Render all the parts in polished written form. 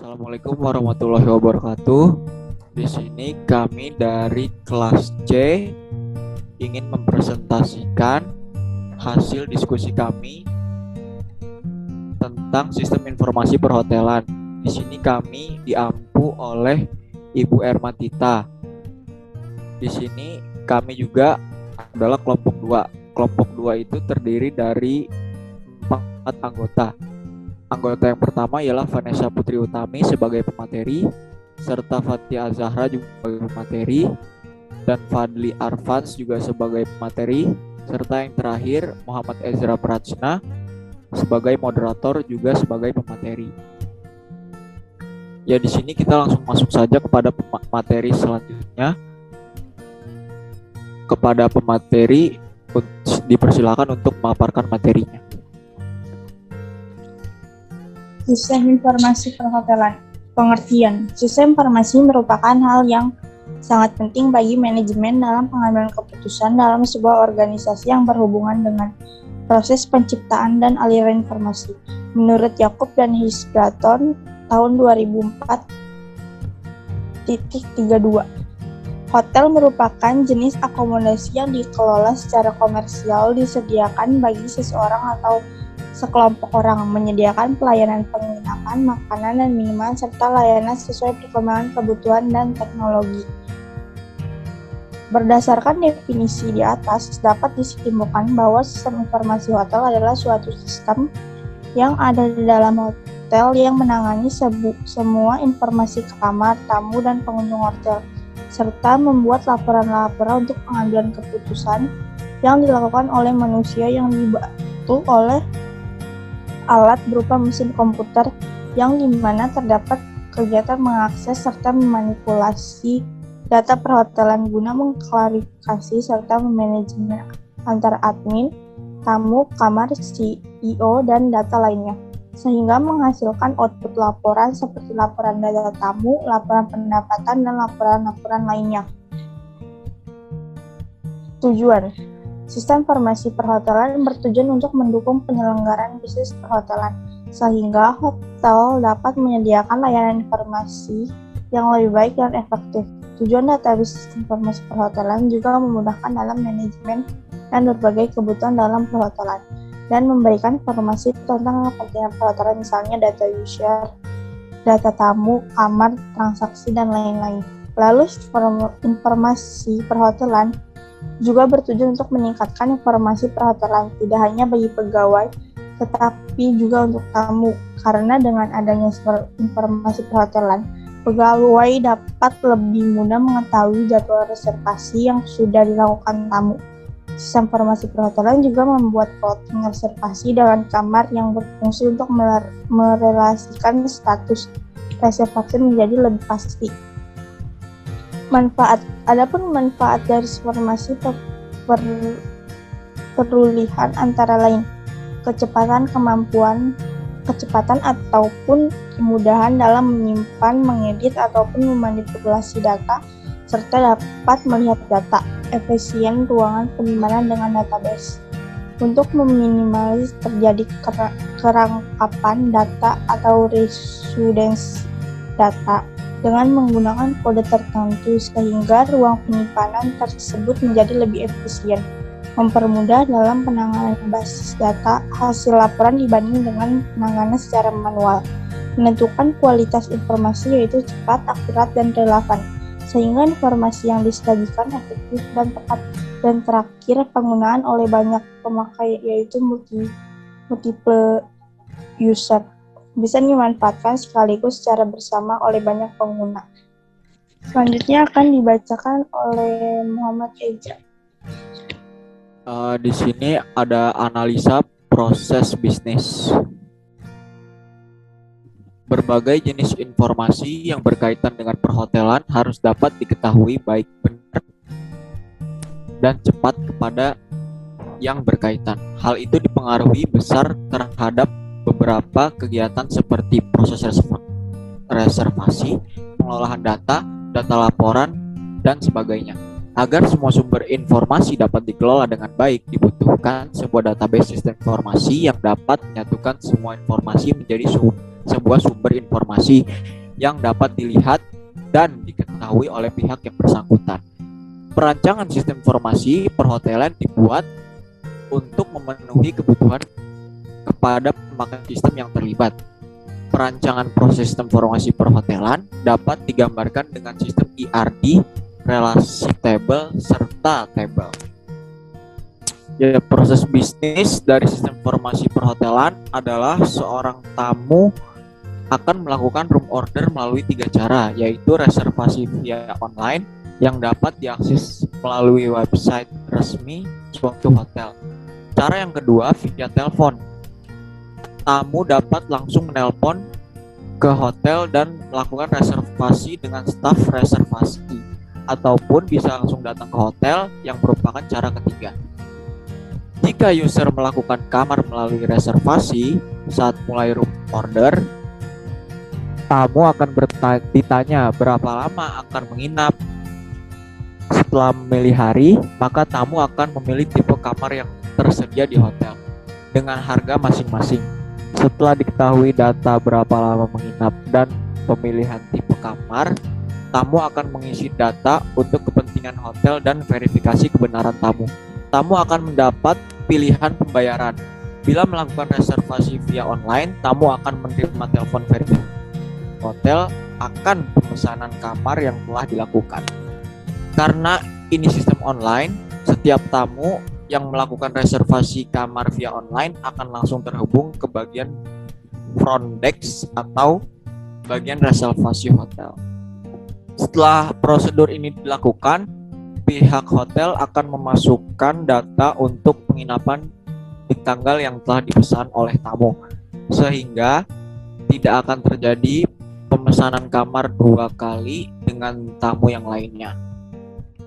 Assalamualaikum warahmatullahi wabarakatuh. Di sini kami dari kelas C ingin mempresentasikan hasil diskusi kami tentang sistem informasi perhotelan. Di sini kami diampu oleh Ibu Ermatita. Di sini kami juga adalah kelompok 2. Kelompok 2 itu terdiri dari 4 anggota. Anggota yang pertama ialah Vanessa Putri Utami sebagai pemateri, serta Fathia Azahra juga sebagai pemateri, dan Fadli Arfans juga sebagai pemateri, serta yang terakhir Muhammad Ezra Prachna sebagai moderator juga sebagai pemateri. Ya, di sini kita langsung masuk saja kepada materi selanjutnya. Kepada pemateri dipersilakan untuk memaparkan materinya. Sistem informasi perhotelan. Pengertian. Sistem informasi merupakan hal yang sangat penting bagi manajemen dalam pengambilan keputusan dalam sebuah organisasi yang berhubungan dengan proses penciptaan dan aliran informasi. Menurut Yakub dan Hisbraton tahun 2004.32, hotel merupakan jenis akomodasi yang dikelola secara komersial, disediakan bagi seseorang atau sekelompok orang, menyediakan pelayanan penginapan, makanan, dan minuman, serta layanan sesuai perkembangan kebutuhan dan teknologi. Berdasarkan definisi di atas, dapat disimpulkan bahwa sistem informasi hotel adalah suatu sistem yang ada di dalam hotel yang menangani semua informasi kamar, tamu, dan pengunjung hotel, serta membuat laporan-laporan untuk pengambilan keputusan yang dilakukan oleh manusia yang dibantu oleh alat berupa mesin komputer yang dimana terdapat kegiatan mengakses serta memanipulasi data perhotelan guna mengklarifikasi serta memanajemen antara admin, tamu, kamar, CEO, dan data lainnya, sehingga menghasilkan output laporan seperti laporan data tamu, laporan pendapatan, dan laporan-laporan lainnya. Tujuan sistem informasi perhotelan bertujuan untuk mendukung penyelenggaraan bisnis perhotelan, sehingga hotel dapat menyediakan layanan informasi yang lebih baik dan efektif. Tujuan database sistem informasi perhotelan juga memudahkan dalam manajemen dan berbagai kebutuhan dalam perhotelan, dan memberikan informasi tentang kepentingan perhotelan, misalnya data user, data tamu, kamar, transaksi, dan lain-lain. Lalu informasi perhotelan juga bertujuan untuk meningkatkan informasi perhotelan tidak hanya bagi pegawai, tetapi juga untuk tamu, karena dengan adanya informasi perhotelan, pegawai dapat lebih mudah mengetahui jadwal reservasi yang sudah dilakukan tamu. Sistem informasi perhotelan juga membuat plotting reservasi dengan kamar yang berfungsi untuk merelasikan status reservasi menjadi lebih pasti. Manfaat. Adapun manfaat dari informasi perulihan antara lain kecepatan ataupun kemudahan dalam menyimpan, mengedit, ataupun memanipulasi data, serta dapat melihat data, efisien ruangan penyimpanan dengan database. Untuk meminimalis terjadi kerangkapan data atau redundancy data dengan menggunakan kode tertentu, sehingga ruang penyimpanan tersebut menjadi lebih efisien, mempermudah dalam penanganan basis data hasil laporan dibanding dengan penanganan secara manual, menentukan kualitas informasi yaitu cepat, akurat, dan relevan, sehingga informasi yang disajikan efektif dan tepat, dan terakhir penggunaan oleh banyak pemakai yaitu multiple user, bisa dimanfaatkan sekaligus secara bersama oleh banyak pengguna. Selanjutnya akan dibacakan oleh Muhammad Ezra. Di sini ada analisa proses bisnis. Berbagai jenis informasi yang berkaitan dengan perhotelan harus dapat diketahui baik benar dan cepat kepada yang berkaitan. Hal itu dipengaruhi besar terhadap beberapa kegiatan seperti proses reservasi, pengolahan data laporan, dan sebagainya. Agar semua sumber informasi dapat dikelola dengan baik, dibutuhkan sebuah database sistem informasi yang dapat menyatukan semua informasi menjadi sebuah sumber informasi yang dapat dilihat dan diketahui oleh pihak yang bersangkutan. Perancangan sistem informasi perhotelan dibuat untuk memenuhi kebutuhan kepada pemakai sistem yang terlibat. Perancangan proses sistem informasi perhotelan dapat digambarkan dengan sistem ERD, relasi table, serta table. Ya, proses bisnis dari sistem informasi perhotelan adalah seorang tamu akan melakukan room order melalui 3 cara, yaitu reservasi via online yang dapat diakses melalui website resmi suatu hotel. Cara yang kedua via telepon. Tamu dapat langsung menelpon ke hotel dan melakukan reservasi dengan staf reservasi, ataupun bisa langsung datang ke hotel yang merupakan cara ketiga. Jika user melakukan kamar melalui reservasi saat mulai room order, tamu akan ditanya berapa lama akan menginap. Setelah memilih hari, maka tamu akan memilih tipe kamar yang tersedia di hotel dengan harga masing-masing. Setelah diketahui data berapa lama menginap dan pemilihan tipe kamar, tamu akan mengisi data untuk kepentingan hotel dan verifikasi kebenaran tamu. Tamu akan mendapat pilihan pembayaran. Bila melakukan reservasi via online, tamu akan menerima telepon verifikasi hotel akan pemesanan kamar yang telah dilakukan. Karena ini sistem online, setiap tamu yang melakukan reservasi kamar via online akan langsung terhubung ke bagian front desk atau bagian reservasi hotel. Setelah prosedur ini dilakukan, pihak hotel akan memasukkan data untuk penginapan di tanggal yang telah dipesan oleh tamu, sehingga tidak akan terjadi pemesanan kamar 2 kali dengan tamu yang lainnya.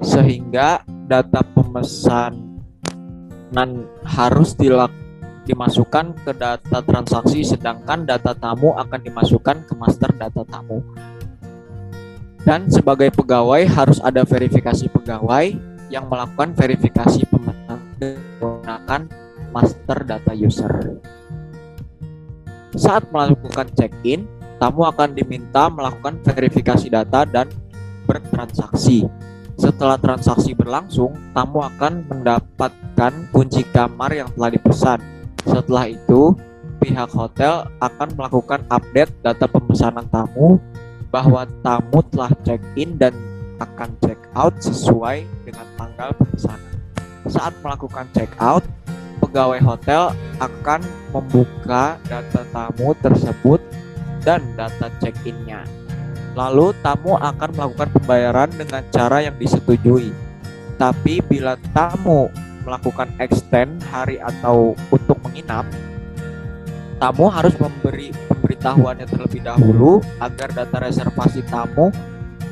Sehingga data pemesanan harus dimasukkan ke data transaksi, sedangkan data tamu akan dimasukkan ke master data tamu. Dan sebagai pegawai harus ada verifikasi pegawai yang melakukan verifikasi pemesanan menggunakan master data user. Saat melakukan check-in, tamu akan diminta melakukan verifikasi data dan bertransaksi. Setelah transaksi berlangsung, tamu akan mendapatkan kunci kamar yang telah dipesan. Setelah itu, pihak hotel akan melakukan update data pemesanan tamu bahwa tamu telah check-in dan akan check-out sesuai dengan tanggal pemesanan. Saat melakukan check-out, pegawai hotel akan membuka data tamu tersebut dan data check-in-nya. Lalu tamu akan melakukan pembayaran dengan cara yang disetujui. Tapi bila tamu melakukan extend hari atau untuk menginap, tamu harus memberi pemberitahuannya terlebih dahulu agar data reservasi tamu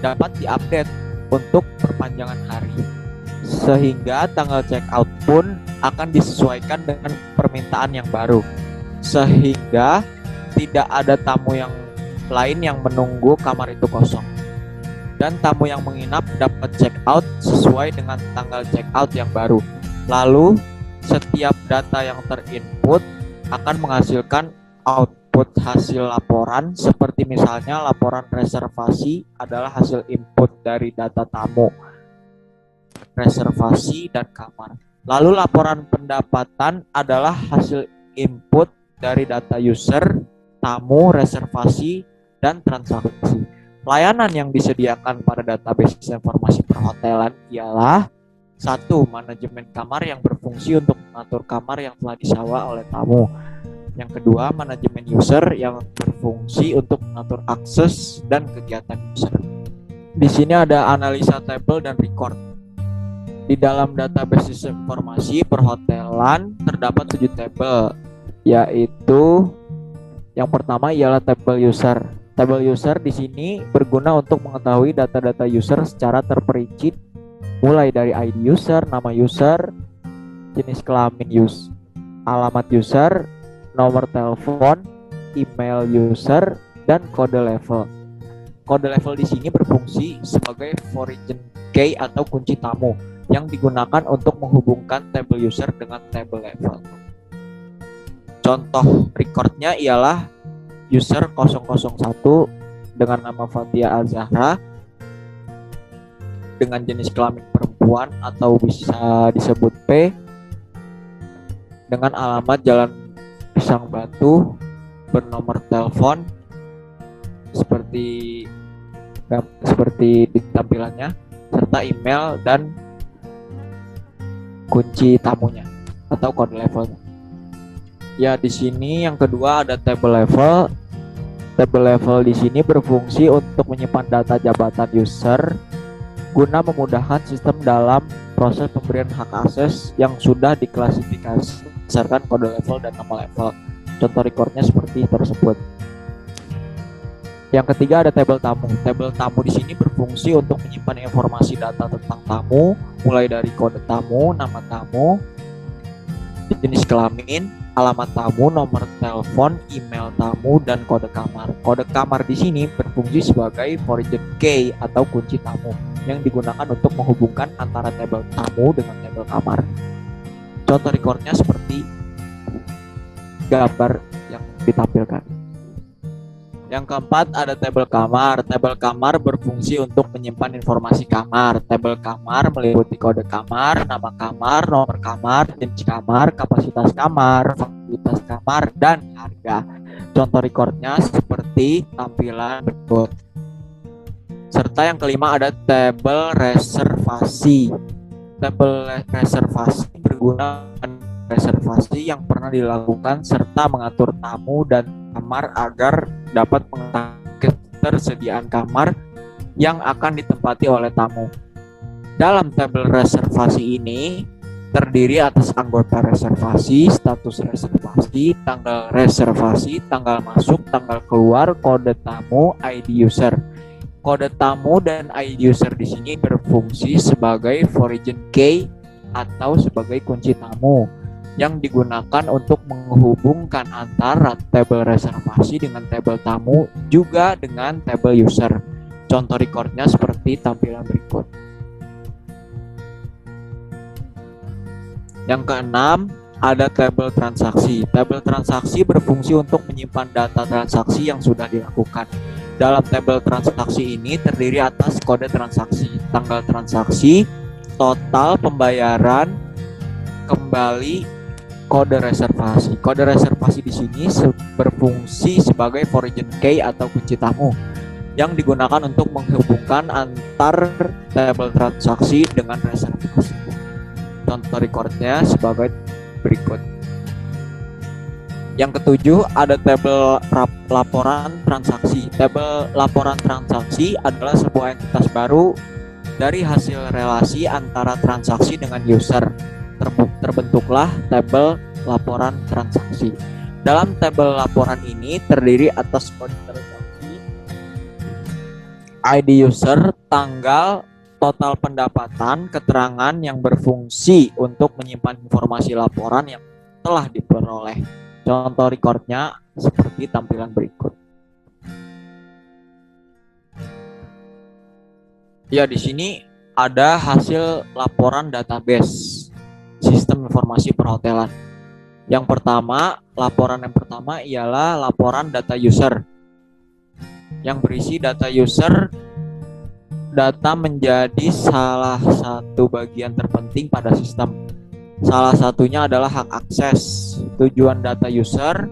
dapat diupdate untuk perpanjangan hari. Sehingga tanggal check out pun akan disesuaikan dengan permintaan yang baru. Sehingga tidak ada tamu yang lain yang menunggu kamar itu kosong. Dan tamu yang menginap dapat check out sesuai dengan tanggal check out yang baru. Lalu setiap data yang terinput akan menghasilkan output hasil laporan, seperti misalnya laporan reservasi adalah hasil input dari data tamu, reservasi, dan kamar. Lalu laporan pendapatan adalah hasil input dari data user, tamu, reservasi, dan transaksi. Layanan yang disediakan pada database informasi perhotelan ialah 1. Manajemen kamar yang berfungsi untuk mengatur kamar yang telah disewa oleh tamu. Yang kedua, manajemen user yang berfungsi untuk mengatur akses dan kegiatan user. Di sini ada analisa tabel dan record. Di dalam database informasi perhotelan terdapat 7 tabel, yaitu yang pertama ialah tabel user. Tabel user di sini berguna untuk mengetahui data-data user secara terperinci, mulai dari ID user, nama user, jenis kelamin user, alamat user, nomor telepon, email user, dan kode level. Kode level di sini berfungsi sebagai foreign key atau kunci tamu yang digunakan untuk menghubungkan tabel user dengan tabel level. Contoh recordnya ialah user 001 dengan nama Fatia Azahra dengan jenis kelamin perempuan atau bisa disebut P, dengan alamat Jalan Pisang Batu, bernomor telepon seperti di tampilannya, serta email dan kunci tamunya atau kode levelnya. Ya, di sini yang kedua ada table level. Table level di sini berfungsi untuk menyimpan data jabatan user guna memudahkan sistem dalam proses pemberian hak akses yang sudah diklasifikasi berdasarkan kode level dan nama level. Contoh recordnya seperti tersebut. Yang ketiga ada table tamu. Table tamu di sini berfungsi untuk menyimpan informasi data tentang tamu, mulai dari kode tamu, nama tamu, jenis kelamin, alamat tamu, nomor telepon, email tamu, dan kode kamar. Kode kamar di sini berfungsi sebagai foreign key atau kunci tamu yang digunakan untuk menghubungkan antara table tamu dengan table kamar. Contoh recordnya seperti gambar yang ditampilkan. Yang keempat ada tabel kamar. Tabel kamar berfungsi untuk menyimpan informasi kamar. Tabel kamar meliputi kode kamar, nama kamar, nomor kamar, jenis kamar, kapasitas kamar, fasilitas kamar, dan harga. Contoh recordnya seperti tampilan berikut. Serta yang kelima ada tabel reservasi. Tabel reservasi berguna reservasi yang pernah dilakukan serta mengatur tamu dan kamar agar dapat mengetahui ketersediaan kamar yang akan ditempati oleh tamu. Dalam tabel reservasi ini terdiri atas anggota reservasi, status reservasi, tanggal reservasi, tanggal masuk, tanggal keluar, kode tamu, ID user. Kode tamu dan ID user di sini berfungsi sebagai foreign key atau sebagai kunci tamu yang digunakan untuk menghubungkan antara tabel reservasi dengan tabel tamu juga dengan tabel user. Contoh recordnya seperti tampilan berikut. Yang keenam ada tabel transaksi. Tabel transaksi berfungsi untuk menyimpan data transaksi yang sudah dilakukan. Dalam tabel transaksi ini terdiri atas kode transaksi, tanggal transaksi, total pembayaran, kembali, kode reservasi. Kode reservasi di sini berfungsi sebagai foreign key atau kunci tamu yang digunakan untuk menghubungkan antar tabel transaksi dengan reservasi. Contoh recordnya sebagai berikut. Yang ketujuh ada tabel laporan transaksi. Tabel laporan transaksi adalah sebuah entitas baru dari hasil relasi antara transaksi dengan user. Terbentuklah tabel laporan transaksi. Dalam tabel laporan ini terdiri atas kode transaksi, ID user, tanggal, total pendapatan, keterangan yang berfungsi untuk menyimpan informasi laporan yang telah diperoleh. Contoh recordnya seperti tampilan berikut. Ya, di sini ada hasil laporan database sistem informasi perhotelan. Yang pertama, laporan yang pertama ialah laporan data user yang berisi data user. Data menjadi salah satu bagian terpenting pada sistem. Salah satunya adalah hak akses. Tujuan data user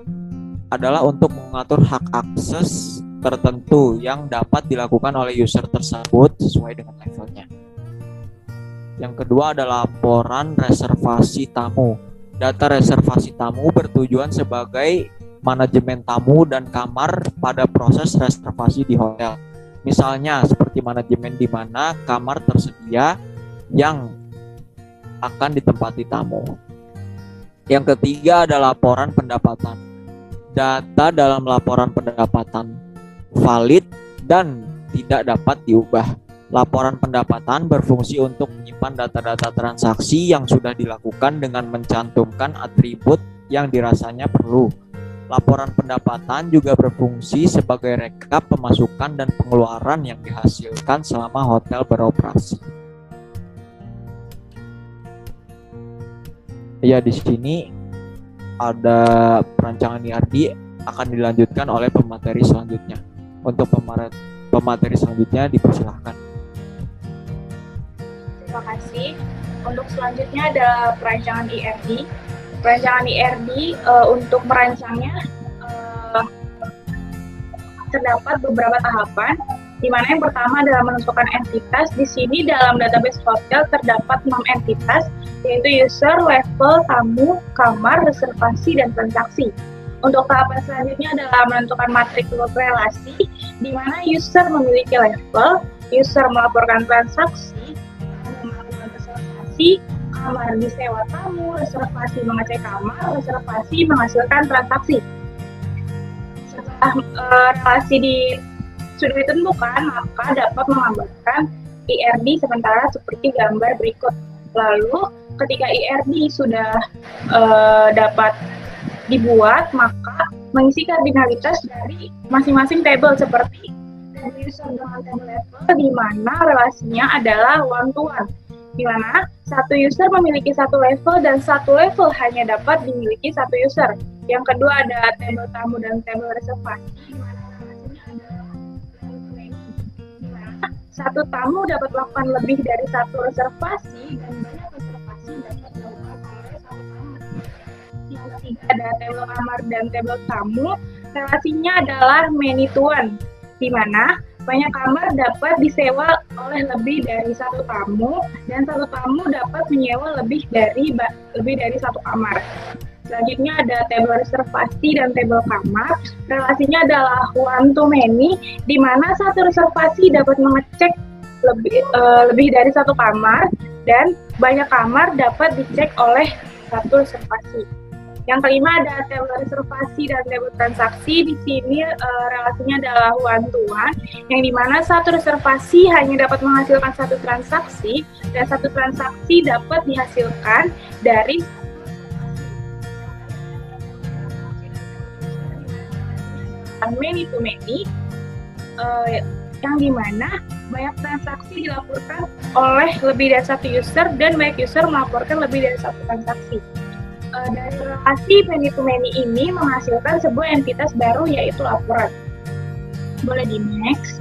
adalah untuk mengatur hak akses tertentu yang dapat dilakukan oleh user tersebut sesuai dengan levelnya. Yang kedua adalah laporan reservasi tamu. Data reservasi tamu bertujuan sebagai manajemen tamu dan kamar pada proses reservasi di hotel. Misalnya seperti manajemen di mana kamar tersedia yang akan ditempati tamu. Yang ketiga ada laporan pendapatan. Data dalam laporan pendapatan valid dan tidak dapat diubah. Laporan pendapatan berfungsi untuk menyimpan data-data transaksi yang sudah dilakukan dengan mencantumkan atribut yang dirasanya perlu. Laporan pendapatan juga berfungsi sebagai rekap pemasukan dan pengeluaran yang dihasilkan selama hotel beroperasi. Ya, di sini ada perancangan IRD akan dilanjutkan oleh pemateri selanjutnya. Untuk pemateri selanjutnya dipersilahkan. Terima kasih. Untuk selanjutnya ada perancangan IRD. Perancangan IRD untuk merancangnya terdapat beberapa tahapan, di mana yang pertama adalah menentukan entitas. Di sini dalam database hotel terdapat 6 entitas, yaitu user, level, tamu, kamar, reservasi, dan transaksi. Untuk tahapan selanjutnya adalah menentukan matrikel relasi, di mana user memiliki level, user melaporkan transaksi, melakukan reservasi, kamar disewa tamu, reservasi mengecek kamar, reservasi menghasilkan transaksi. Setelah relasi sudah ditentukan, maka dapat menggambarkan IRD sementara seperti gambar berikut. Lalu ketika IRD sudah dapat dibuat, maka mengisi kardinalitas dari masing-masing table seperti table user dengan table level, di mana relasinya adalah one to one, di mana satu user memiliki satu level dan satu level hanya dapat dimiliki satu user. Yang kedua ada table tamu dan table reservasi, di mana relasinya adalah di mana satu tamu dapat melakukan lebih dari satu reservasi dan banyak reservasi dapat dilakukan oleh satu tamu. Yang ketiga ada table kamar dan table tamu, relasinya adalah many to one, di mana banyak kamar dapat disewa oleh lebih dari satu tamu dan satu tamu dapat menyewa lebih dari satu kamar. Selanjutnya ada table reservasi dan table kamar, relasinya adalah one to many, di mana satu reservasi dapat mengecek lebih dari satu kamar dan banyak kamar dapat dicek oleh satu reservasi. Yang kelima ada table reservasi dan table transaksi. Di sini relasinya adalah one to one, yang dimana satu reservasi hanya dapat menghasilkan satu transaksi dan satu transaksi dapat dihasilkan dari many to many, yang dimana banyak transaksi dilaporkan oleh lebih dari satu user dan banyak user melaporkan lebih dari satu transaksi. Dari relasi many to many ini menghasilkan sebuah entitas baru, yaitu laporan. Boleh di next.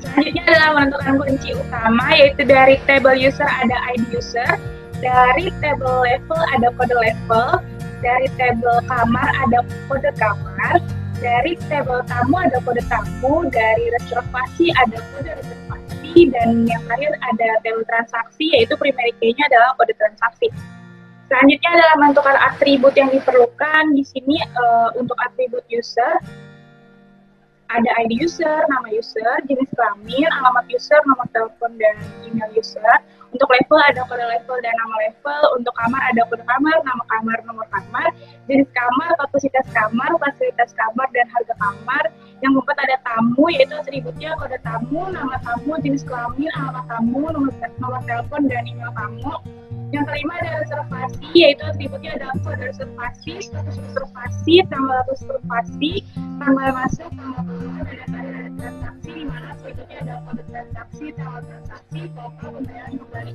Selanjutnya adalah menentukan kunci utama, yaitu dari table user ada ID user, dari table level ada kode level, dari table kamar ada kode kamar, dari table tamu ada kode tamu, dari reservasi ada kode reservasi, dan yang terakhir ada table transaksi, yaitu primary key-nya adalah kode transaksi. Selanjutnya adalah menentukan atribut yang diperlukan. Di sini untuk atribut user ada ID user, nama user, jenis kelamin, alamat user, nomor telepon, dan email user. Untuk level ada kode level dan nama level. Untuk kamar ada kode kamar, nama kamar, nomor kamar, jenis kamar, kapasitas kamar, fasilitas kamar, dan harga kamar. Yang keempat ada tamu, yaitu atributnya kode tamu, nama tamu, jenis kelamin, alamat tamu, nomor telepon, dan email tamu. Yang kelima ada reservasi, yaitu atributnya ada kode reservasi, status reservasi, tanggal reservasi, tanggal masuk, tanggal keluar, dan ada transaksi, di mana atributnya ada kode transaksi, tanggal transaksi, total, pembayaran kembali.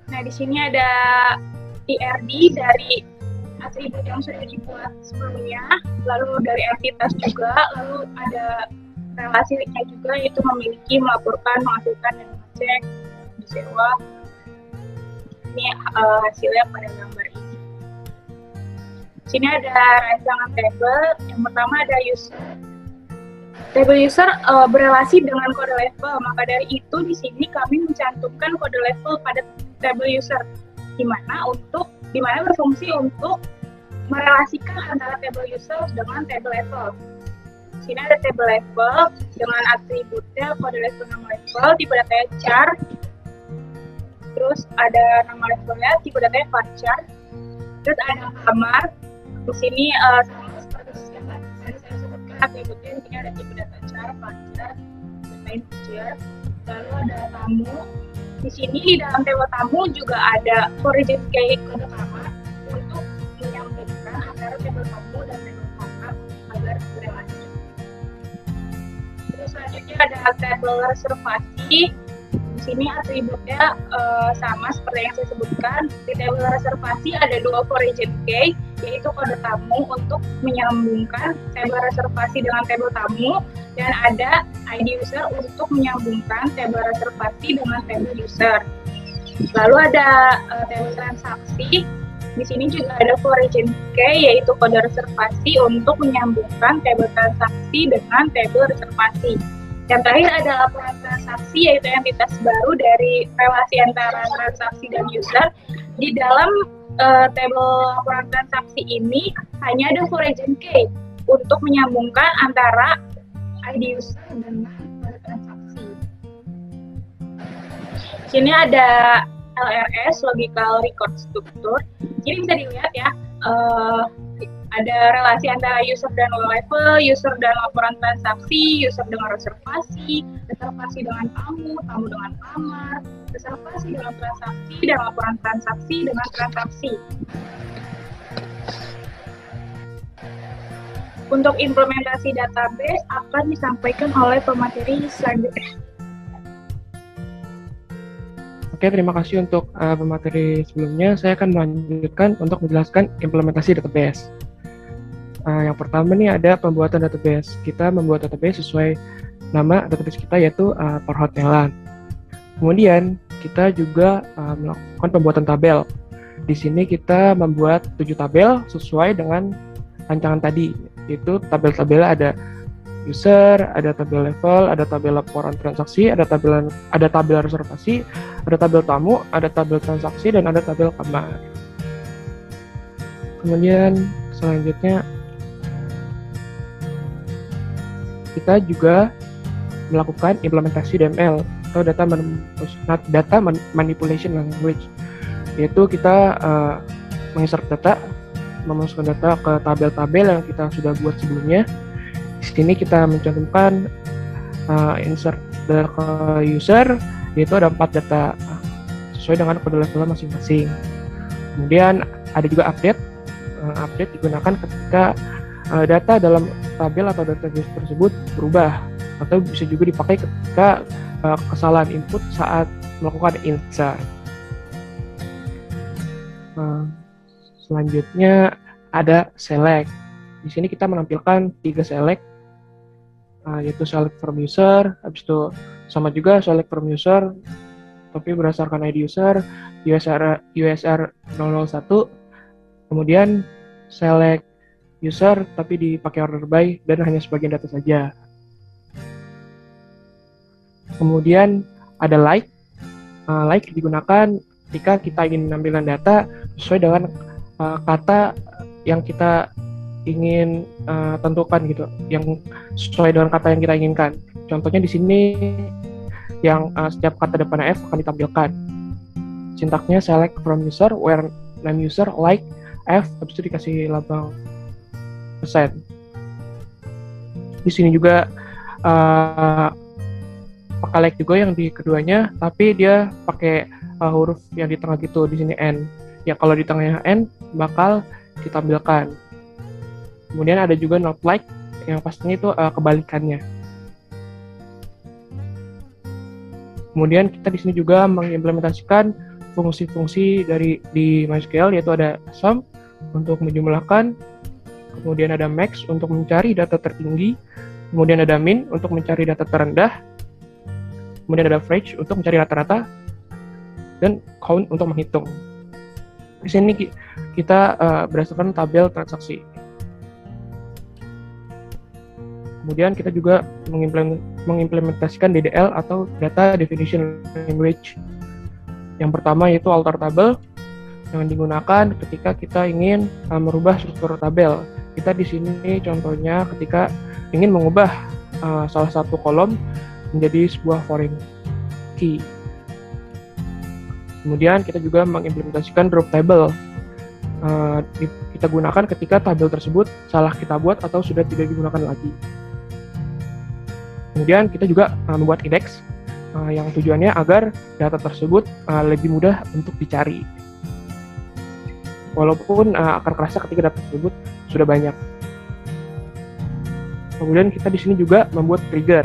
Nah, di sini ada IRD dari atribut yang sudah dibuat sebelumnya, lalu dari entitas juga, lalu ada relasi-nya juga, yaitu memiliki, melaporkan, menghasilkan, dan mengecek, disewa. Ini hasilnya pada gambar ini. Sini ada rancangan table. Yang pertama ada user. Table user berelasi dengan kode level. Maka dari itu di sini kami mencantumkan kode level pada table user, di mana berfungsi untuk merelasikan antara table user dengan table level. Sini ada table level dengan atributnya kode level, nama level, tipe datanya char. Terus ada nama levelnya, tipe datanya varchar. Terus ada kamar. Di sini sama seperti yang tadi saya sebutkan, atributnya di sini ada tipe data char, varchar, dan main feature. Lalu ada tamu. Di sini di dalam table tamu juga ada origin key kode kamar untuk menyampaikan antara table tamu dan table kamar agar berrelasi. Terus selanjutnya ada table reservasi. Di sini atributnya sama seperti yang saya sebutkan. Di table reservasi ada dua origin key, yaitu kode tamu untuk menyambungkan tabel reservasi dengan tabel tamu, dan ada ID user untuk menyambungkan tabel reservasi dengan tabel user. Lalu ada tabel transaksi. Di sini juga ada origin key, yaitu kode reservasi untuk menyambungkan tabel transaksi dengan tabel reservasi. Yang terakhir ada laporan transaksi, yaitu entitas baru dari relasi antara transaksi dan user. Di dalam tabel laporan transaksi ini hanya ada origin key untuk menyambungkan antara ID user dengan kode transaksi. Di sini ada LRS, Logical Record Structure. Jadi bisa dilihat ya, ada relasi antara user dan level, user dan laporan transaksi, user dengan reservasi, reservasi dengan tamu, tamu dengan kamar, reservasi dengan transaksi, dan laporan transaksi dengan transaksi. Untuk implementasi database akan disampaikan oleh pemateri selanjutnya. Oke, terima kasih untuk pemateri sebelumnya. Saya akan melanjutkan untuk menjelaskan implementasi database. Yang pertama nih ada pembuatan database. Kita membuat database sesuai nama database kita, yaitu perhotelan. Kemudian kita juga melakukan pembuatan tabel. Di sini kita membuat 7 tabel sesuai dengan rancangan tadi, yaitu tabel-tabelnya ada user, ada tabel level, ada tabel laporan transaksi, ada tabel reservasi, ada tabel tamu, ada tabel transaksi, dan ada tabel kamar. Kemudian selanjutnya kita juga melakukan implementasi DML atau data manipulation language, yaitu kita menginsert data, memasukkan data ke tabel-tabel yang kita sudah buat sebelumnya. Di sini kita mencantumkan insert ke user, yaitu ada 4 data sesuai dengan kode levelnya masing-masing. Kemudian ada juga update. Update digunakan ketika data dalam tabel atau database tersebut berubah, atau bisa juga dipakai ketika kesalahan input saat melakukan insert. Selanjutnya ada select. Di sini kita menampilkan 3 select, yaitu select from user, habis itu sama juga select from user, tapi berdasarkan ID user, USR 001, kemudian select user, tapi dipakai order by, dan hanya sebagian data saja. Kemudian ada like. Like digunakan ketika kita ingin menampilkan data sesuai dengan kata yang kita ingin tentukan gitu, yang sesuai dengan kata yang kita inginkan. Contohnya di sini yang setiap kata depannya F akan ditampilkan. Sintaksnya select from user, where name user like F, habis itu dikasih lambang persen. Di sini juga pakai like juga yang di keduanya, tapi dia pakai huruf yang di tengah gitu, di sini N. Ya kalau di tengahnya N bakal ditampilkan. Kemudian ada juga not like, yang pastinya itu kebalikannya. Kemudian kita di sini juga mengimplementasikan fungsi-fungsi di MySQL, yaitu ada sum untuk menjumlahkan, kemudian ada max untuk mencari data tertinggi, kemudian ada min untuk mencari data terendah, kemudian ada average untuk mencari rata-rata, dan count untuk menghitung. Di sini kita berdasarkan tabel transaksi. Kemudian kita juga mengimplementasikan DDL atau Data Definition Language. Yang pertama yaitu alter table, yang digunakan ketika kita ingin merubah struktur tabel. Kita di sini contohnya ketika ingin mengubah salah satu kolom menjadi sebuah foreign key. Kemudian kita juga mengimplementasikan drop table. Kita gunakan ketika tabel tersebut salah kita buat atau sudah tidak digunakan lagi. Kemudian kita juga membuat index yang tujuannya agar data tersebut lebih mudah untuk dicari. Walaupun akan kerasa ketika data tersebut sudah banyak. Kemudian kita di sini juga membuat trigger.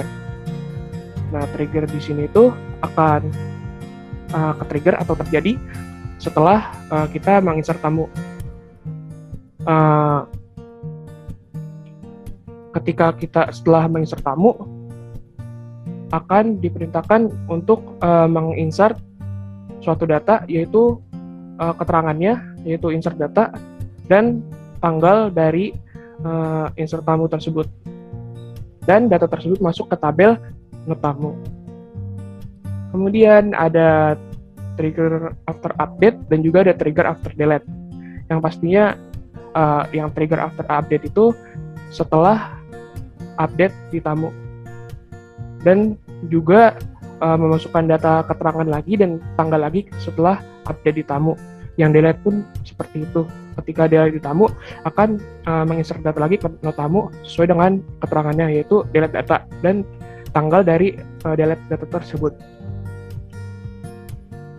Nah, trigger di sini itu akan ke-trigger atau terjadi setelah kita menginsert tamu. uh, ketika kita setelah menginsert tamu akan diperintahkan untuk menginsert suatu data, yaitu keterangannya, yaitu insert data dan tanggal dari insert tamu tersebut, dan data tersebut masuk ke tabel note tamu. Kemudian ada trigger after update dan juga ada trigger after delete. Yang pastinya yang trigger after update itu setelah update di tamu, dan juga memasukkan data keterangan lagi dan tanggal lagi setelah update di tamu. Yang delete pun seperti itu. Ketika delete di tamu akan menginsert data lagi ke note tamu sesuai dengan keterangannya, yaitu delete data dan tanggal dari delete data tersebut.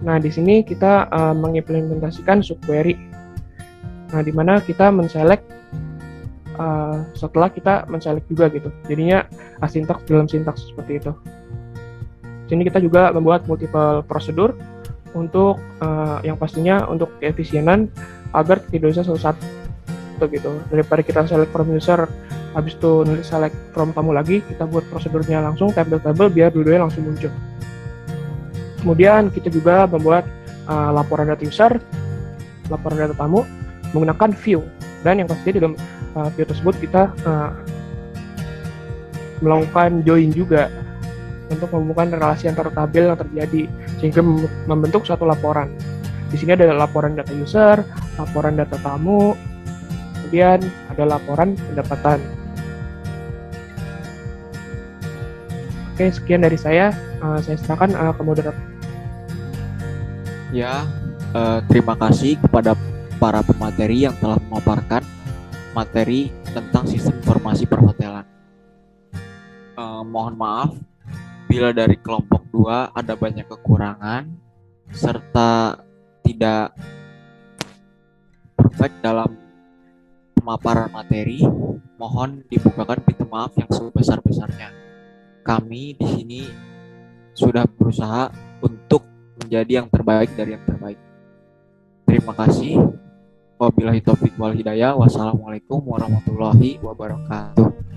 Nah, di sini kita mengimplementasikan subquery. Nah, di mana kita menselect setelah kita menselect juga gitu. Jadinya asintaks dalam sintaks seperti itu. Sini kita juga membuat multiple prosedur untuk yang pastinya untuk keefisienan agar tidak bisa satu-satu gitu. Daripada kita select from user habis itu nulis select from tamu lagi, kita buat prosedurnya langsung table-table biar dua-duanya langsung muncul. Kemudian kita juga membuat laporan data user, laporan data tamu menggunakan view, dan yang pasti di dalam view tersebut kita melakukan join juga untuk menghubungkan relasi antar tabel yang terjadi sehingga membentuk suatu laporan. Di sini ada laporan data user, laporan data tamu, kemudian ada laporan pendapatan. Oke, sekian dari saya serahkan ke moderator. Ya, terima kasih kepada para pemateri yang telah memaparkan materi tentang sistem informasi perhotelan. Mohon maaf bila dari kelompok 2 ada banyak kekurangan serta tidak perfect dalam pemaparan materi. Mohon dibukakan pintu maaf yang sebesar-besarnya. Kami di sini sudah berusaha untuk menjadi yang terbaik dari yang terbaik. Terima kasih. Wabillahi taufiq wal hidayah. Wassalamualaikum warahmatullahi wabarakatuh.